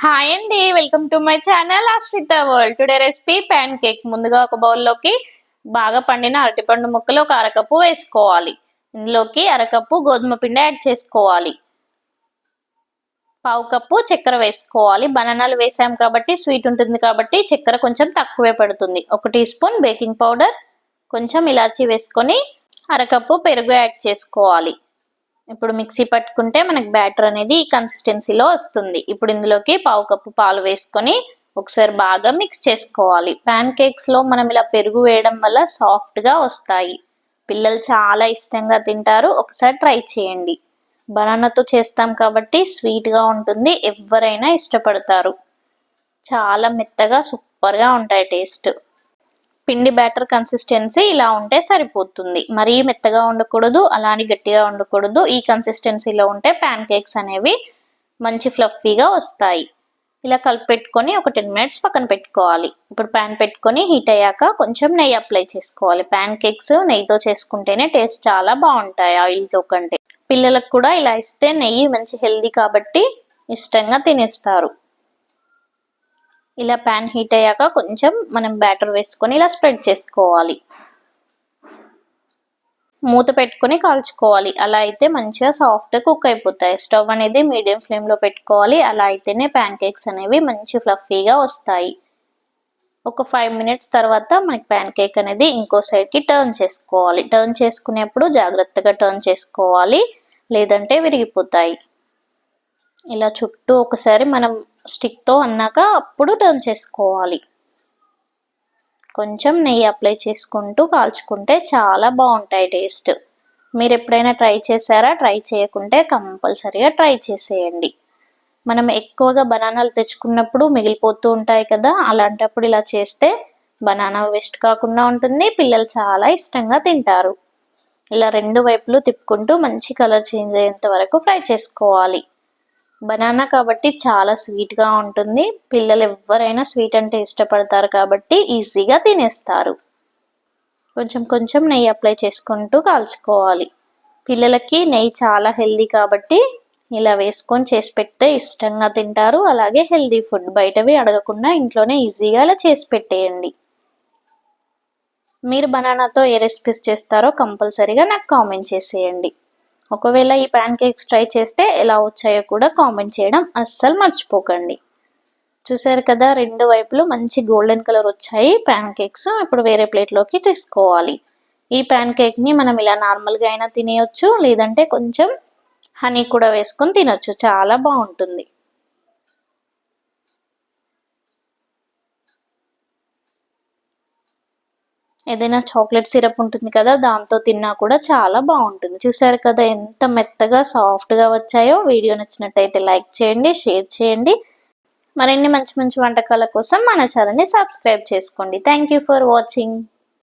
Hi అండి, welcome to my channel ఆశ్రిత world. Today recipe pan cake. ముందుగా ఒక బౌల్లోకి బాగా పండిన అరటిపండు ముక్కలు ఒక అరకప్పు వేసుకోవాలి. ఇందులోకి అరకప్పు గోధుమ పిండి యాడ్ చేసుకోవాలి. పావు కప్పు చక్కెర వేసుకోవాలి. బనానాలు వేసాం కాబట్టి స్వీట్ ఉంటుంది కాబట్టి చక్కెర కొంచెం తక్కువే పడుతుంది. 1 టీ స్పూన్ బేకింగ్ పౌడర్, కొంచెం ఇలాచీ వేసుకొని అరకప్పు పెరుగు యాడ్ చేసుకోవాలి. ఇప్పుడు మిక్సీ పట్టుకుంటే మనకి బ్యాటర్ అనేది ఈ కన్సిస్టెన్సీలో వస్తుంది. ఇప్పుడు ఇందులోకి పావు కప్పు పాలు వేసుకొని ఒకసారి బాగా మిక్స్ చేసుకోవాలి. ప్యాన్ కేక్స్ లో మనం ఇలా పెరుగు వేయడం వల్ల సాఫ్ట్ గా వస్తాయి. పిల్లలు చాలా ఇష్టంగా తింటారు. ఒకసారి ట్రై చేయండి. బనానాతో చేస్తాం కాబట్టి స్వీట్ గా ఉంటుంది. ఎవరైనా ఇష్టపడతారు. చాలా మెత్తగా సూపర్ గా ఉంటాయి టేస్ట్. పిండి బ్యాటర్ కన్సిస్టెన్సీ ఇలా ఉంటే సరిపోతుంది. మరీ మెత్తగా ఉండకూడదు, అలాని గట్టిగా ఉండకూడదు. ఈ కన్సిస్టెన్సీలో ఉంటే ప్యాన్ కేక్స్ అనేవి మంచి ఫ్లఫీగా వస్తాయి. ఇలా కలిపెట్టుకొని ఒక 10 మినిట్స్ పక్కన పెట్టుకోవాలి. ఇప్పుడు ప్యాన్ పెట్టుకొని హీట్ అయ్యాక కొంచెం నెయ్యి అప్లై చేసుకోవాలి. ప్యాన్ కేక్స్ నెయ్యితో చేసుకుంటేనే టేస్ట్ చాలా బాగుంటాయి ఆయిల్తో కంటే. పిల్లలకు కూడా ఇలా ఇస్తే నెయ్యి మంచి హెల్దీ కాబట్టి ఇష్టంగా తినేస్తారు. ఇలా ప్యాన్ హీట్ అయ్యాక కొంచెం మనం బ్యాటర్ వేసుకొని ఇలా స్ప్రెడ్ చేసుకోవాలి. మూత పెట్టుకొని కాల్చుకోవాలి. అలా అయితే మంచిగా సాఫ్ట్గా కుక్ అయిపోతాయి. స్టవ్ అనేది మీడియం ఫ్లేమ్లో పెట్టుకోవాలి. అలా అయితేనే ప్యాన్ కేక్స్ అనేవి మంచి ఫ్లఫీగా వస్తాయి. ఒక 5 మినిట్స్ తర్వాత మనకి ప్యాన్ కేక్ అనేది ఇంకో సైడ్కి టర్న్ చేసుకోవాలి. టర్న్ చేసుకునేప్పుడు జాగ్రత్తగా టర్న్ చేసుకోవాలి, లేదంటే విరిగిపోతాయి. ఇలా చుట్టూ ఒకసారి మనం స్టిక్తో అన్నాక అప్పుడు టర్న్ చేసుకోవాలి. కొంచెం నెయ్యి అప్లై చేసుకుంటూ కాల్చుకుంటే చాలా బాగుంటాయి టేస్ట్. మీరు ఎప్పుడైనా ట్రై చేశారా? ట్రై చేయకుంటే కంపల్సరీగా ట్రై చేసేయండి. మనం ఎక్కువగా బనానాలు తెచ్చుకున్నప్పుడు మిగిలిపోతూ ఉంటాయి కదా, అలాంటప్పుడు ఇలా చేస్తే బనానా వేస్ట్ కాకుండా ఉంటుంది. పిల్లలు చాలా ఇష్టంగా తింటారు. ఇలా 2 వైపులు తిప్పుకుంటూ మంచి కలర్ చేంజ్ అయ్యేంత వరకు ఫ్రై చేసుకోవాలి. బనానా కాబట్టి చాలా స్వీట్గా ఉంటుంది. పిల్లలు ఎవరైనా స్వీట్ అంటే ఇష్టపడతారు కాబట్టి ఈజీగా తినేస్తారు. కొంచెం కొంచెం నెయ్యి అప్లై చేసుకుంటూ కాల్చుకోవాలి. పిల్లలకి నెయ్యి చాలా హెల్దీ కాబట్టి ఇలా వేసుకొని చేసి పెడితే ఇష్టంగా తింటారు. అలాగే హెల్దీ ఫుడ్, బయటవి అడగకుండా ఇంట్లోనే ఈజీగా అలా చేసి పెట్టేయండి. మీరు బనానాతో ఏ రెసిపీస్ చేస్తారో కంపల్సరీగా నాకు కామెంట్ చేసేయండి. ఒకవేళ ఈ ప్యాన్ కేక్స్ ట్రై చేస్తే ఎలా వచ్చాయో కూడా కామెంట్ చేయడం అస్సలు మర్చిపోకండి. చూసారు కదా, 2 వైపులు మంచి గోల్డెన్ కలర్ వచ్చాయి ప్యాన్ కేక్స్. ఇప్పుడు వేరే ప్లేట్లోకి తీసుకోవాలి. ఈ ప్యాన్ కేక్ని మనం ఇలా నార్మల్గా అయినా తినేయొచ్చు, లేదంటే కొంచెం హనీ కూడా వేసుకొని తినొచ్చు. చాలా బాగుంటుంది. ఏదైనా చాక్లెట్ సిరప్ ఉంటుంది కదా, దాంతో తిన్నా కూడా చాలా బాగుంటుంది. చూసారు కదా ఎంత మెత్తగా సాఫ్ట్గా వచ్చాయో. వీడియో నచ్చినట్టయితే లైక్ చేయండి, షేర్ చేయండి. మరిన్ని మంచి మంచి వంటకాల కోసం మన ఛానల్ని సబ్స్క్రైబ్ చేసుకోండి. Thank you for watching.